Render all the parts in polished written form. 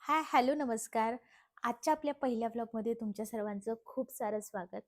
हाय, hello, नमस्कार. आजच्या आपल्या पहिल्या व्लॉगमध्ये तुमच्या सर्वांचं खूप सारं स्वागत.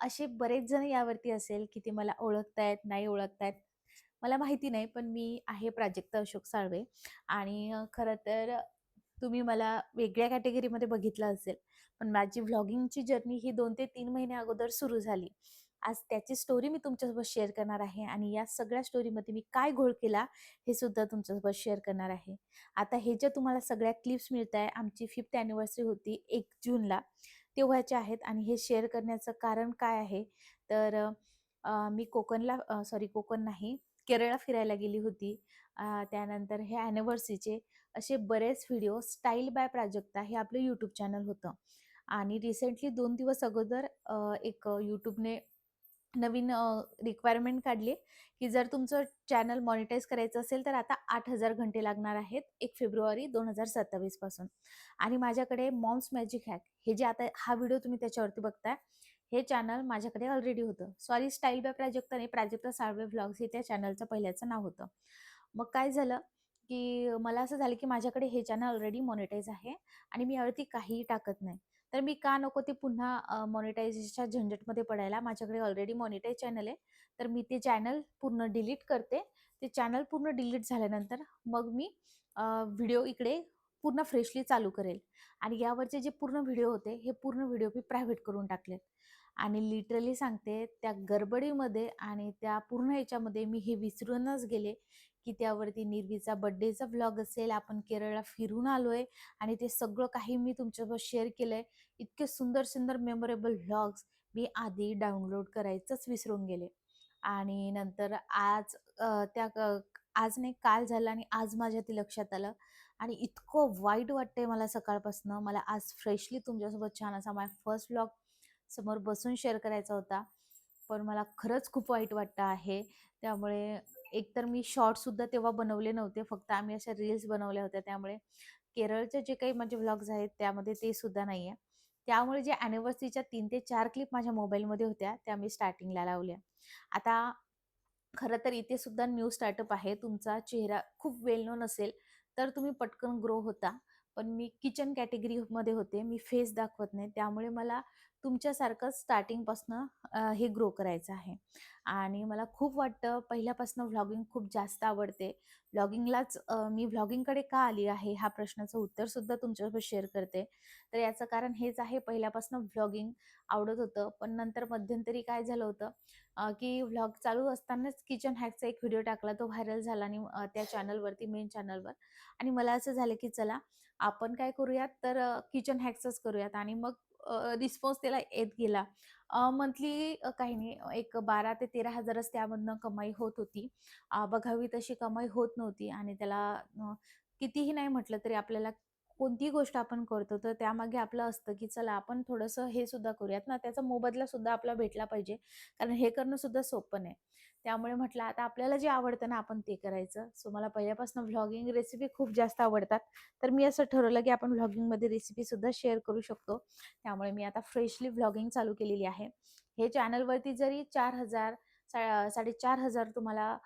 असे बरेच जण यावरती असेल, की ते मला ओळखतायत, नाही ओळखतायत, मला माहिती नाही. पण मी आहे प्राजक्ता अशोक साळवे आणि खरं तर तुम्ही मला वेगळ्या कॅटेगरीमध्ये बघितलं असेल. पण माझी व्लॉगिंगची जर्नी ही 2 ते 3 महिन्या अगोदर सुरू झाली. आज त्याची स्टोरी मी तुमच्यासोबत शेअर करणार आहे आणि या सगळ्या स्टोरीमध्ये मी काय घोळ केला, हे सुद्धा तुमच्यासोबत शेअर करणार आहे. आता हे जे तुम्हाला सगळ्या क्लिप्स मिळताय, आमची 5th अॅनिव्हर्सरी होती 1 जूनला, तेव्हाच्या आहेत आणि हे शेअर करण्याचं कारण काय आहे, तर मी कोकण नाही, केरळला फिरायला गेली होती. त्यानंतर हे अॅनिव्हर्सरीचे असे बरेच व्हिडिओ स्टाईल बाय प्राजक्ता हे आपलं यूट्यूब चॅनल होतं आणि रिसेंटली 2 दिवस अगोदर एक YouTubeने नवीन रिक्वायरमेंट काढली, की जर तुमचं चॅनल मॉनिटाईज करायचं असेल, तर आता 8,000 घंटे लागणार आहेत 1 फेब्रुवारी 2027 पासून. आणि माझ्याकडे मॉम्स मॅजिक हॅक हे जे आता हा व्हिडिओ तुम्ही त्याच्यावरती बघताय, हे चॅनल माझ्याकडे ऑलरेडी होतं. सॉरी, स्टाईल बाय प्राजक्ता नाही, प्राजक्ता साळवे व्लॉग्स हे त्या चॅनलचं पहिल्याचं नाव होतं. मग काय झालं, की मला असं झालं, की माझ्याकडे हे चॅनल ऑलरेडी मॉनिटाईज आहे आणि मी यावरती काहीही टाकत नाही. तर मी का नको ते पुन्हा मॉनिटायझेशनच्या झंझटमध्ये पडायला. माझ्याकडे ऑलरेडी मॉनिटाईज चॅनल आहे. तर मी ते चॅनल पूर्ण डिलीट करते. ते चॅनल पूर्ण डिलीट झाल्यानंतर मग मी व्हिडिओ इकडे पूर्ण फ्रेशली चालू करेल आणि यावरचे जे पूर्ण व्हिडिओ होते, हे पूर्ण व्हिडिओ मी प्रायव्हेट करून टाकलेत. आणि लिटरली सांगते, त्या गडबडीमध्ये आणि त्या पूर्ण ह्याच्यामध्ये मी हे विसरूनच गेले, की त्यावरती निर्वीचा बर्थडेचा व्लॉग असेल, आपण केरळला फिरून आलोय आणि ते सगळं काही मी तुमच्यासोबत शेअर केलंय. इतके सुंदर सुंदर मेमोरेबल व्लॉग्स मी आधी डाउनलोड करायचंच विसरून गेले. आणि नंतर आज नाही, काल झालं आणि आज माझ्या ते लक्षात आलं आणि इतकं वाईट वाटतंय मला सकाळपासनं. मला आज फ्रेशली तुमच्यासोबत छान असा माझा फर्स्ट व्लॉग समोर बसून शेअर करायचा होता. पण मला खरंच खूप वाईट वाटतं आहे. त्यामुळे एकतर मी शॉर्ट्ससुद्धा तेव्हा बनवले नव्हते. फक्त आम्ही अशा रील्स बनवल्या होत्या. त्यामुळे केरळचे जे काही माझे व्लॉग्स आहेत त्यामध्ये ते सुद्धा नाहीये. त्यामुळे जे अॅनिव्हर्सरीच्या 3 ते 4 क्लिप माझ्या मोबाईलमध्ये होत्या, त्या मी स्टार्टिंगला लावल्या. आता खरं तर इथे सुद्धा न्यू स्टार्टअप आहे. तुमचा चेहरा खूप वेल नोन असेल, तर तुम्ही पटकन ग्रो होता. पण मी किचन कॅटेगरीमध्ये होते. मी फेस दाखवत नाही. त्यामुळे मला तुमच्यासारखं स्टार्टिंगपासनं हे ग्रो करायचं आहे. आणि मला खूप वाटतं पहिल्यापासून व्लॉगिंग खूप जास्त आवडते. मी व्लॉगिंगकडे का आली आहे, ह्या प्रश्नाचं उत्तरसुद्धा तुमच्यासोबत शेअर करते. तर याचं कारण हेच आहे, पहिल्यापासून व्लॉगिंग आवडत होतं. पण नंतर मध्यंतरी काय झालं होतं, की व्लॉग चालू असतानाच किचन हॅकचा एक व्हिडिओ टाकला. तो व्हायरल झाला आणि त्या चॅनलवरती, मेन चॅनलवर. आणि मला असं झालं, की चला आपण काय करूयात, तर किचन हॅकचंच करूयात आणि मग रिस्पॉन्स त्याला येत गेला. मंथली काही नाही, एक 12,000 ते 13,000च त्यामधनं कमाई होत होती. बघावी तशी कमाई होत नव्हती आणि त्याला कितीही नाही म्हटलं तरी आपल्याला कोणतीही गोष्ट आपण करतो, तर त्यामागे आपलं असतं, की चला आपण थोडंसं हे सुद्धा करूयात ना, त्याचा मोबदला सुद्धा आपला भेटला पाहिजे. कारण हे करणं सुद्धा सोपं नाही. त्यामुळे म्हटलं आता आपल्याला जे आवडतं ना, आपण ते करायचं. सो मला पहिल्यापासून व्लॉगिंग रेसिपी खूप जास्त आवडतात. तर मी असं ठरवलं, की आपण व्लॉगिंगमध्ये रेसिपीसुद्धा शेअर करू शकतो. त्यामुळे मी आता फ्रेशली व्लॉगिंग चालू केलेली आहे. हे चॅनलवरती जरी 4,000 4,500 तुम्हाला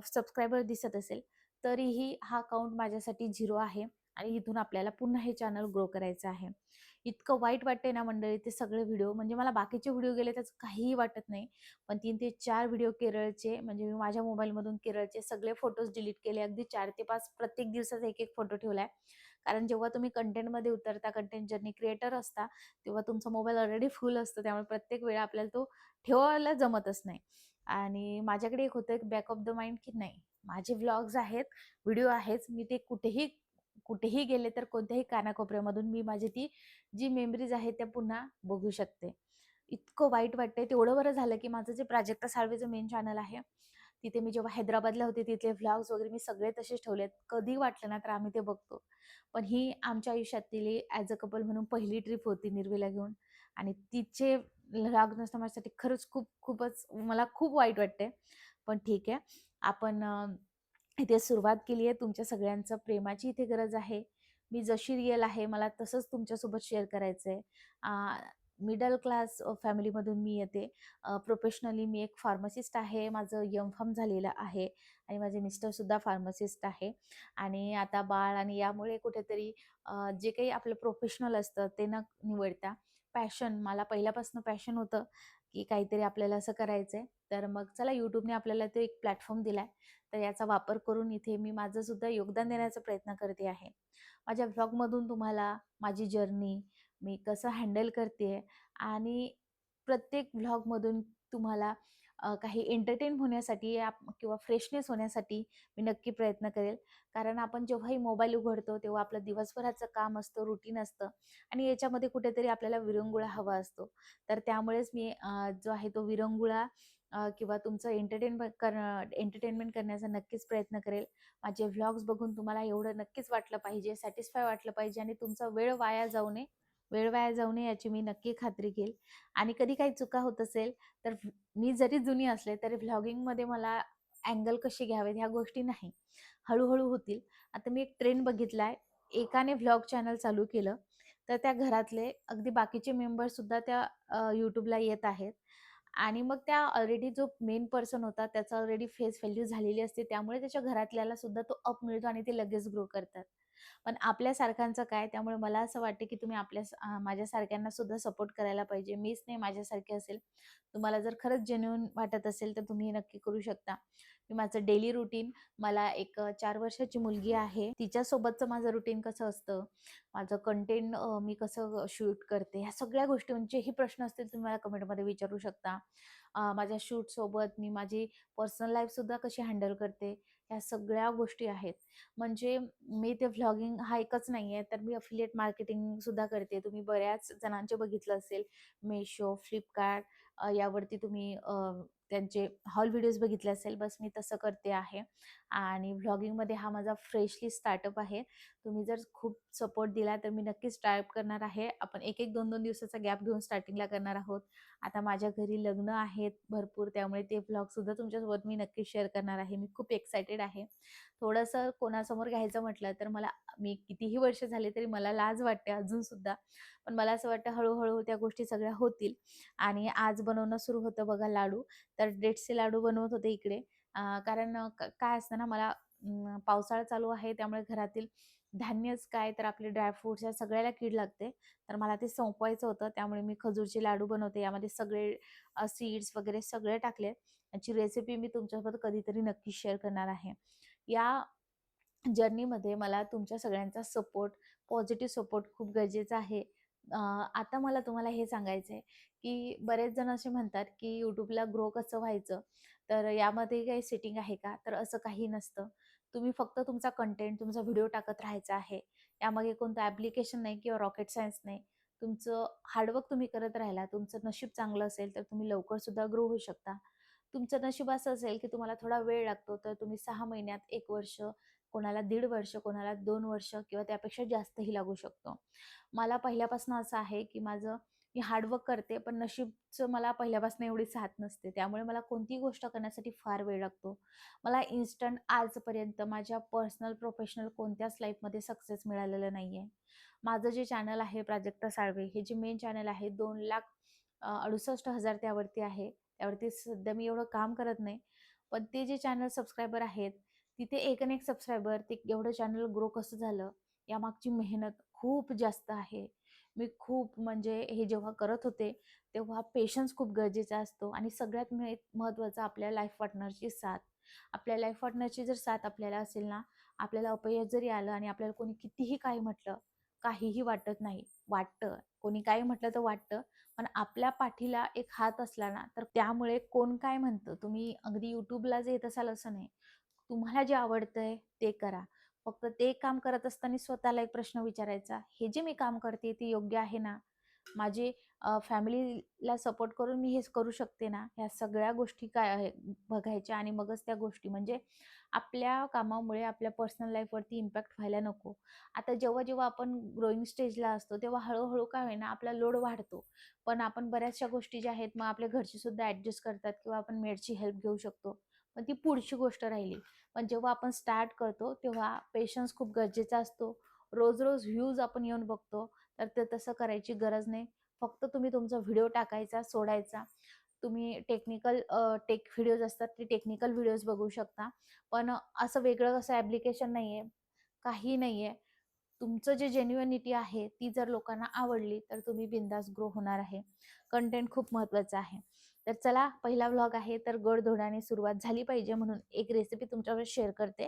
सबस्क्रायबर दिसत असेल, तरीही हा काउंट माझ्यासाठी 0 आहे आणि इथून आपल्याला पुन्हा हे चॅनल ग्रो करायचं आहे. इतकं वाईट वाटतंय ना मंडळी, ते सगळे व्हिडिओ म्हणजे मला बाकीचे व्हिडिओ गेले त्याचं काहीही वाटत नाही. पण 3 ते 4 व्हिडिओ केरळचे, म्हणजे मी माझ्या मोबाईलमधून केरळचे सगळे फोटोज डिलीट केले. अगदी 4 ते 5 प्रत्येक दिवसाचा एक-एक फोटो ठेवलाय. कारण जेव्हा तुम्ही कंटेंटमध्ये उतरता, कंटेंट जर्नी क्रिएटर असता, तेव्हा तुमचा मोबाईल ऑलरेडी फुल असतो. त्यामुळे प्रत्येक वेळा आपल्याला तो ठेवायला जमतच नाही. आणि माझ्याकडे एक होतं, एक बॅक ऑफ द माइंड, की नाही, माझे व्लॉग्स आहेत, व्हिडिओ आहेच. मी ते कुठेही कुठेही गेले तर कोणत्याही कानाकोपऱ्यामधून मी माझी ती जी मेमरीज आहेत त्या पुन्हा बघू शकते. इतकं वाईट वाटतंय. तेवढं बरं झालं, की माझं जे प्राजक्ता साळवेचं मेन चॅनल आहे, तिथे मी जेव्हा हैदराबादला होते तिथले व्लॉग्स वगैरे मी सगळे तसेच ठेवलेत. कधी वाटलं ना तर आम्ही ते बघतो. पण ही आमच्या आयुष्यातली ॲज अ कपल म्हणून पहिली ट्रिप होती निर्वेला घेऊन आणि तिचे व्लॉग नसणं माझ्यासाठी खरंच खूपच मला खूप वाईट वाटतंय. पण ठीक आहे. आपण इथे सुरुवात केली आहे. तुमच्या सगळ्यांचं प्रेमाची इथे गरज आहे. मी जशी रिअल आहे मला तसंच तुमच्यासोबत शेअर करायचंय. मिडल क्लास फॅमिलीमधून मी येते. प्रोफेशनली मी एक फार्मासिस्ट आहे. माझं एम-फार्म झालेलं आहे आणि माझे मिस्टरसुद्धा फार्मासिस्ट आहे. आणि आता बाळ आणि यामुळे कुठेतरी जे काही आपलं प्रोफेशनल असतं ते न निवडता पॅशन, मला पहिल्यापासून पॅशन होतं, की काहीतरी आपल्याला असं करायचं आहे. तर मग चला YouTubeने आपल्याला तो एक प्लॅटफॉर्म दिलाय. तर याचा वापर करून इथे मी माझंसुद्धा योगदान देण्याचा प्रयत्न करते आहे. माझ्या व्लॉगमधून तुम्हाला माझी जर्नी, मी कसं हँडल करते आणि प्रत्येक व्लॉगमधून तुम्हाला काही एंटरटेन होण्यासाठी किंवा फ्रेशनेस होण्यासाठी मी नक्की प्रयत्न करेल. कारण आपण जेव्हाही मोबाईल उघडतो तेव्हा आपलं दिवसभराचं काम असतं, रुटीन असतं आणि याच्यामध्ये कुठेतरी आपल्याला विरंगुळा हवा असतो. तर त्यामुळेच मी जो आहे तो विरंगुळा किंवा तुमचं एंटरटेनमेंट करण्याचा नक्कीच प्रयत्न करेल. माझे व्लॉग्स बघून तुम्हाला एवढं नक्कीच वाटलं पाहिजे, सॅटिस्फाय वाटलं पाहिजे आणि तुमचा वेळ वाया जाऊ नये याची मी नक्की खात्री घेईल. आणि कधी काही चुका होत असेल तर मी जरी जुनी असले तरी व्लॉगिंगमध्ये मला अँगल कसे घ्यावेत ह्या गोष्टी नाही. हळू होतील. आता मी एक ट्रेंड बघितलाय. एकाने व्लॉग चॅनल चालू केलं, तर त्या घरातले अगदी बाकीचे मेंबरसुद्धा त्या YouTubeला येत आहेत. आणि मग त्या ऑलरेडी जो मेन पर्सन होता त्याचा ऑलरेडी फेस व्हॅल्यू झालेली असते. त्यामुळे त्याच्या घरातल्याला सुद्धा तो अप मिळतो आणि ते लगेच ग्रो करतात. पण आपल्यासारख्यांचं काय? त्यामुळे मला असं वाटतं, की तुम्ही माझ्यासारख्यांना सुद्धा सपोर्ट करायला पाहिजे. मीच नाही, माझ्यासारखे असेल. तुम्हाला जर खरंच जेन्युइन वाटत असेल, तर तुम्ही हे नक्की करू शकता. मी माझं डेली रुटीन, मला एक 4 वर्षाची मुलगी आहे. तिच्यासोबतचं माझं रुटीन कसं असतं, माझं कंटेंट मी कसं शूट करते, ह्या सगळ्या गोष्टींचेही प्रश्न असतील तुम्ही मला कमेंटमध्ये विचारू शकता. माझ्या शूटसोबत मी माझी पर्सनल लाईफसुद्धा कशी हँडल करते, ह्या सगळ्या गोष्टी आहेत. म्हणजे मी ते व्लॉगिंग हा एकच नाही आहे, तर मी अफिलिएट मार्केटिंगसुद्धा करते. तुम्ही बऱ्याच जणांचे बघितलं असेल, Meesho, Flipkart यावरती तुम्ही त्यांचे हॉल व्हिडिओज बघितले असेल. बस मी तसं करते आहे आणि व्लॉगिंगमध्ये हा माझा फ्रेशली स्टार्टअप आहे. तुम्ही जर खूप सपोर्ट दिला तर मी नक्कीच स्टार्ट करणार आहे. आपण 1-1, 2-2 दिवसाचा गॅप घेऊन स्टार्टिंगला करणार आहोत. आता माझ्या घरी लग्न आहेत भरपूर, त्यामुळे ते व्लॉगसुद्धा तुमच्यासोबत मी नक्कीच शेअर करणार आहे. मी खूप एक्सायटेड आहे. थोडंसं कोणासमोर घ्यायचं म्हटलं तर मी कितीही वर्ष झाले तरी मला लाज वाटते अजूनसुद्धा. पण मला असं वाटतं हळू त्या गोष्टी सगळ्या होतील. आणि आज बनवणं सुरू होतं बघा लाडू. तर डेट्सचे लाडू बनवत होते इकडे. कारण काय असतं ना, मला पावसाळा चालू आहे त्यामुळे घरातील धान्यच काय तर आपले ड्रायफ्रुट्स या सगळ्याला कीड लागते. तर मला ते संपवायचं होतं, त्यामुळे मी खजूरचे लाडू बनवते. यामध्ये सगळे सीड्स वगैरे सगळे टाकले. याची रेसिपी मी तुमच्यासोबत कधीतरी नक्की शेअर करणार आहे. या जर्नीमध्ये मला तुमच्या सगळ्यांचा सपोर्ट, पॉझिटिव्ह सपोर्ट खूप गरजेचा आहे. आता मला तुम्हाला हे सांगायचं आहे, की बरेच जण असे म्हणतात, की YouTubeला ग्रो कसं व्हायचं? तर यामध्ये काही सेटिंग आहे का? तर असं काही नसतं. तुम्ही फक्त तुमचा कंटेंट, तुमचा व्हिडिओ टाकत राहायचा आहे. यामागे कोणतं ॲप्लिकेशन नाही किंवा रॉकेट सायन्स नाही. तुमचं हार्डवर्क तुम्ही करत राहिला, तुमचं नशीब चांगलं असेल, तर तुम्ही लवकरसुद्धा ग्रो होऊ शकता. तुमचं नशीब असं असेल, की तुम्हाला थोडा वेळ लागतो, तर तुम्ही 6 महिन्यात, 1 वर्ष, कोणाला 1.5 वर्ष, कोणाला 2 वर्ष किंवा त्यापेक्षा जास्तही लागू शकतो. मला पहिल्यापासून असं आहे, की मी हार्डवर्क करते, पण नशीबचं मला पहिल्यापासून एवढी साथ नसते. त्यामुळे मला कोणतीही गोष्ट करण्यासाठी फार वेळ लागतो. मला इन्स्टंट आजपर्यंत माझ्या पर्सनल, प्रोफेशनल कोणत्याच लाईफमध्ये सक्सेस मिळालेलं नाहीये. माझं जे चॅनल आहे प्राजक्ता साळवे, हे जे मेन चॅनल आहे 2,68,000 त्यावरती आहे. त्यावरती सध्या मी एवढं काम करत नाही. पण ते जे चॅनल सबस्क्रायबर आहेत, तिथे एक आणि एक सबस्क्रायबर, ते एवढं चॅनल ग्रो कसं झालं, यामागची मेहनत खूप जास्त आहे. मी खूप म्हणजे हे जेव्हा करत होते, तेव्हा पेशन्स खूप गरजेचा असतो आणि सगळ्यात महत्त्वाचं आपल्या लाईफ पार्टनरची साथ. आपल्या लाईफ पार्टनरची जर साथ आपल्याला असेल ना, आपल्याला अपयश जरी आलं आणि आपल्याला कोणी कितीही काही म्हटलं, काहीही वाटत नाही. वाटतं, कोणी काही म्हटलं तर वाटतं, पण आपल्या पाठीला एक हात असला ना, तर त्यामुळे कोण काय म्हणतं, तुम्ही अगदी YouTubeलाच येत असाल असं नाही. तुम्हाला जे आवडतंय ते करा. फक्त ते काम करत असताना स्वतःला एक प्रश्न विचारायचा, हे जे मी काम करते ते योग्य आहे ना? माझी फॅमिलीला सपोर्ट करून मी हे करू शकते ना? ह्या सगळ्या गोष्टी काय आहे बघायच्या आणि मगच त्या गोष्टी, म्हणजे आपल्या कामामुळे आपल्या पर्सनल लाईफवरती इम्पॅक्ट व्हायला नको. आता जेव्हा आपण ग्रोइंग स्टेजला असतो, तेव्हा हळू का होईना आपला लोड वाढतो. पण आपण बऱ्याचशा गोष्टी ज्या आहेत, मग आपल्या घरचे सुद्धा ॲडजस्ट करतात किंवा आपण मेडची हेल्प घेऊ शकतो. पण ती पुढची गोष्ट राहिली. पण जेव्हा आपण स्टार्ट करतो, तेव्हा पेशन्स खूप गरजेचा असतो. रोज-रोज व्ह्यूज आपण येऊन बघतो, तर ते तसं करायची गरज नाही. फक्त तुम्ही तुमचा व्हिडिओ टाकायचा, सोडायचा. तुम्ही टेक व्हिडिओज असतात, ते टेक्निकल व्हिडिओज बघू शकता. पण असं वेगळं असं ॲप्लिकेशन नाहीये, काही नाहीये. तुमचं जे जेन्युइनिटी आहे ती जर लोकांना आवडली तर तुम्ही बिंदास ग्रो होणार आहे. कंटेंट खूप महत्त्वाचं आहे. तर चला, पहिला व्लॉग आहे तर गोडधोडाने सुरुवात झाली पाहिजे म्हणून एक रेसिपी तुमच्यावर शेअर करते.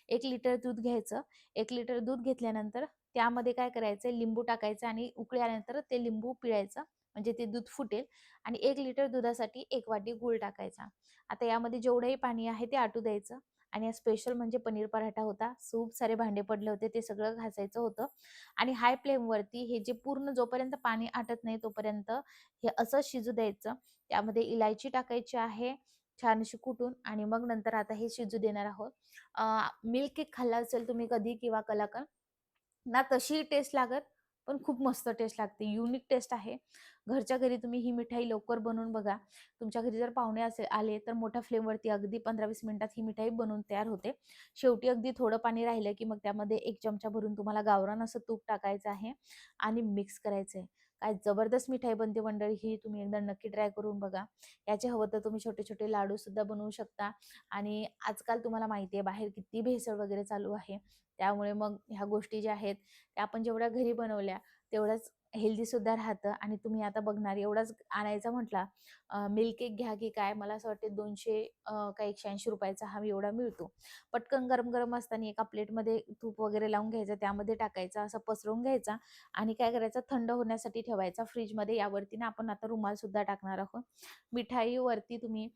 1 लिटर दूध घ्यायचं. 1 लिटर दूध घेतल्यानंतर त्यामध्ये काय करायचं, लिंबू टाकायचं आणि उकळी आल्यानंतर ते लिंबू पिळायचं, म्हणजे ते दूध फुटेल. आणि 1 लिटर दुधासाठी 1 वाटी गूळ टाकायचा. आता यामध्ये जेवढंही पाणी आहे ते आटू द्यायचं. आणि स्पेशल म्हणजे पनीर पराठा होता. खूप सारे भांडे पडले होते, ते सगळं घासायचं होतं. आणि हाय फ्लेमवरती हे जे पूर्ण जोपर्यंत पाणी आटत नाही तोपर्यंत हे असं शिजू द्यायचं. त्यामध्ये इलायची टाकायची आहे छान अशी कुटून, आणि मग नंतर आता हे शिजू देणार आहोत. मिल्क केक खाल्ला असेल तुम्ही कधी किंवा कलाकंद, ना तशी टेस्ट लागत, पण खूप मस्त टेस्ट लागते. युनिक टेस्ट आहे. घरच्या घरी तुम्ही ही मिठाई लवकर बनवून बघा. तुमच्या घरी जर पाहुणे आले तर मोठ्या फ्लेमवरती अगदी 15-20 मिनिटात ही मिठाई बनवून तयार होते. शेवटी अगदी थोडं पाणी राहिलं की मग त्यामध्ये 1 चमचा भरून तुम्हाला गावरान असं तूप टाकायचं आहे आणि मिक्स करायचं आहे. काय जबरदस्त मिठाई बनते मंडळी ही. तुम्ही एकदा नक्की ट्राय करून बघा. याचे हवं तर तुम्ही छोटे-छोटे लाडू सुद्धा बनवू शकता. आणि आजकाल तुम्हाला माहिती आहे बाहेर किती भेसळ वगैरे चालू आहे. त्यामुळे मग ह्या गोष्टी ज्या आहेत त्या आपण जेवढ्या घरी बनवल्या तेवढंच हेल्दी सुद्धा राहतं. आणि तुम्ही आता बघणार एवढाच आणायचा म्हटला, मिल्क केक घ्या की काय, मला असं वाटते 200 का 180 रुपयाचा हा एवढा मिळतो. पटकन गरम गरम असताना एका प्लेटमध्ये तूप वगैरे लावून घ्यायचं, त्यामध्ये टाकायचा, असं पसरवून घ्यायचा आणि काय करायचं, थंड होण्यासाठी ठेवायचा फ्रीजमध्ये. यावरती ना आपण आता रुमाल सुद्धा टाकणार आहोत. मिठाईवरती तुम्ही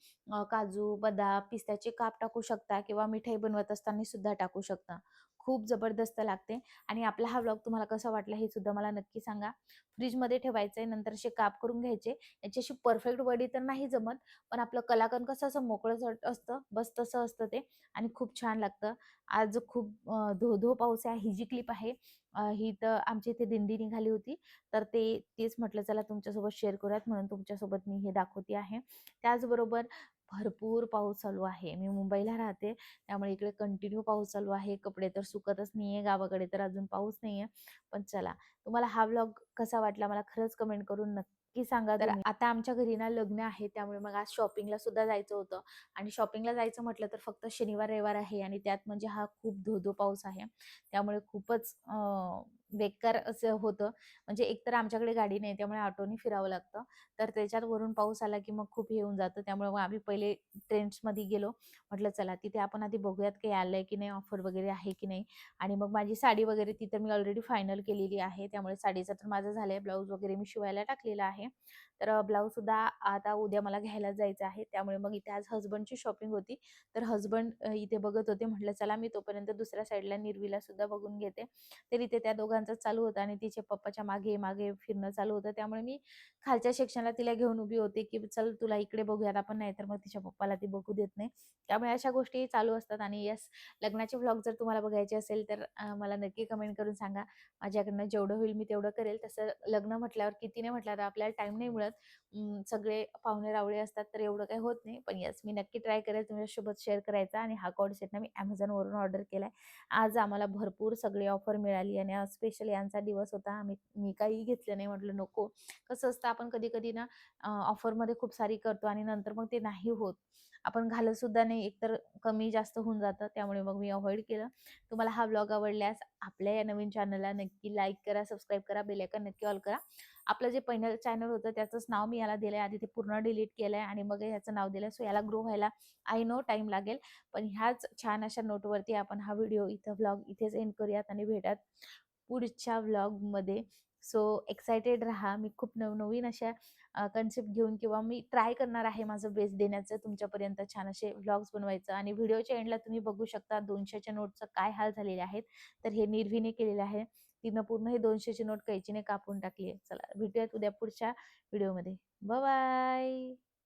काजू, बदाम, पिस्त्याचे काप टाकू शकता किंवा मिठाई बनवत असताना सुद्धा टाकू शकता. खूप जबरदस्त लागते. आणि आपला हा व्लॉग तुम्हाला कसा वाटला हे सुद्धा मला नक्की सांगा. फ्रीजमध्ये ठेवायचंय, नंतर असे काप करून घ्यायचे. याची अशी परफेक्ट वडी तर नाही जमत, पण आपलं कलाकंद कसं असं मोकळं असतं, बस तसं असतं ते. आणि खूप छान लागतं. आज खूप धो-धो पाऊस आहे. ही जी क्लिप आहे ही तर आमच्या इथे दिंडी निघाली होती. तर तेच म्हटलं चला तुमच्यासोबत शेअर करूयात म्हणून तुमच्यासोबत मी हे दाखवते आहे. त्याचबरोबर भरपूर पाऊस चालू आहे. मी मुंबईला राहते, त्यामुळे इकडे कंटिन्यू पाऊस चालू आहे. कपडे तर सुकतच नाहीये. गावाकडे तर अजून पाऊस नाहीये. पण चला, तुम्हाला हा व्लॉग कसा वाटला मला खरंच कमेंट करून नक्की सांगा तुम्ही. आता आमच्या घरी ना लग्न आहे, त्यामुळे मग आज शॉपिंगला सुद्धा जायचं होतं. आणि शॉपिंगला जायचं म्हटलं तर फक्त शनिवार रविवार आहे आणि त्यात म्हणजे हा खूप धो-धो पाऊस आहे. त्यामुळे खूपच बेकार असं होतं. म्हणजे एकतर आमच्याकडे गाडी नाही, त्यामुळे ऑटोनी फिरावं लागतं. तर त्याच्यात वरून पाऊस आला की मग खूप हे होऊन जातं. त्यामुळे मग आम्ही पहिले ट्रेंड्समध्ये गेलो. म्हटलं चला तिथे आपण आधी बघूयात काही आलंय की नाही, ऑफर वगैरे आहे की नाही. आणि मग माझी साडी वगैरे ती तर मी ऑलरेडी फायनल केलेली आहे. त्यामुळे साडीचं तर माझं झालंय. ब्लाऊज वगैरे मी शिवायला टाकलेला आहे. तर ब्लाऊज सुद्धा आता उद्या मला घ्यायला जायचं आहे. त्यामुळे मग इथे आज हसबंडची शॉपिंग होती. तर हसबंड इथे बघत होते. म्हटलं चला मी तोपर्यंत दुसऱ्या साईडला निर्वीला सुद्धा बघून घेते. तर इथे त्या दोघांचं चालू होतं आणि तिच्या पप्पाच्या मागे मागे फिरणं चालू होतं. त्यामुळे मी खालच्या सेक्शनला तिला घेऊन उभी होते की चल तुला इकडे बघूयात आपण, नाही तर मग तिच्या पप्पाला ती बघू देत नाही. त्यामुळे अशा गोष्टी चालू असतात. आणि येस, लग्नाचे व्लॉग जर तुम्हाला बघायचे असेल तर मला नक्की कमेंट करून सांगा. माझ्याकडनं जेवढं होईल मी तेवढं करेल. तसं लग्न म्हटल्यावर किती नाही म्हटलं तर आपल्याला टाइम नाही मिळत. सगळे पाहुणे रावळे असतात तर एवढं काही होत नाही. पण येस, मी नक्की ट्राय करेल तुमच्यासोबत शेअर करायचा. आणि हा कॉर्ड सेट ना मी Amazonवरून ऑर्डर केलाय. आज आम्हाला भरपूर सगळी ऑफर मिळाली आणि आज स्पेशल यांचा दिवस होता. मी काही घेतलं नाही, म्हटलं नको. कसं असतं, आपण कधी-कधी ना ऑफरमध्ये खूप सारी करतो आणि नंतर मग ते नाही होत. आपण घालत सुद्धा नाही, एकतर कमी जास्त होऊन जातं. त्यामुळे मग मी अव्हॉइड केलं. तुम्हाला हा व्लॉग आवडल्यास आपल्या या नवीन चॅनलला नक्की लाईक करा, सबस्क्राईब करा, बेल आयकॉन नक्की ऑल करा. आपलं जे पहिलं चॅनल होतं त्याचंच नाव मी याला दिलंय. आधी ते पूर्ण डिलीट केलंय आणि मग ह्याचं नाव दिलंय. सो याला ग्रो व्हायला आय नो टाईम लागेल. पण ह्याच छान अशा नोटवरती आपण हा व्हिडिओ व्लॉग इथेच एंड करूयात आणि भेटात पुढच्या व्लॉगमध्ये. सो एक्सायटेड राहा. मी खूप नवनवीन अशा कन्सेप्ट घेऊन किंवा मी ट्राय करणार आहे माझं बेस्ट देण्याचं, तुमच्यापर्यंत छान असे व्लॉग्स बनवायचं. आणि व्हिडिओच्या एंडला तुम्ही बघू शकता 200च्या नोटचं काय हाल झालेले आहेत. तर हे निर्वीने केलेलं आहे. तिनं पूर्ण हे 200ची नोट कैचीने कापून टाकली आहे. चला भेटूयात उद्या पुढच्या व्हिडिओमध्ये. Bye bye.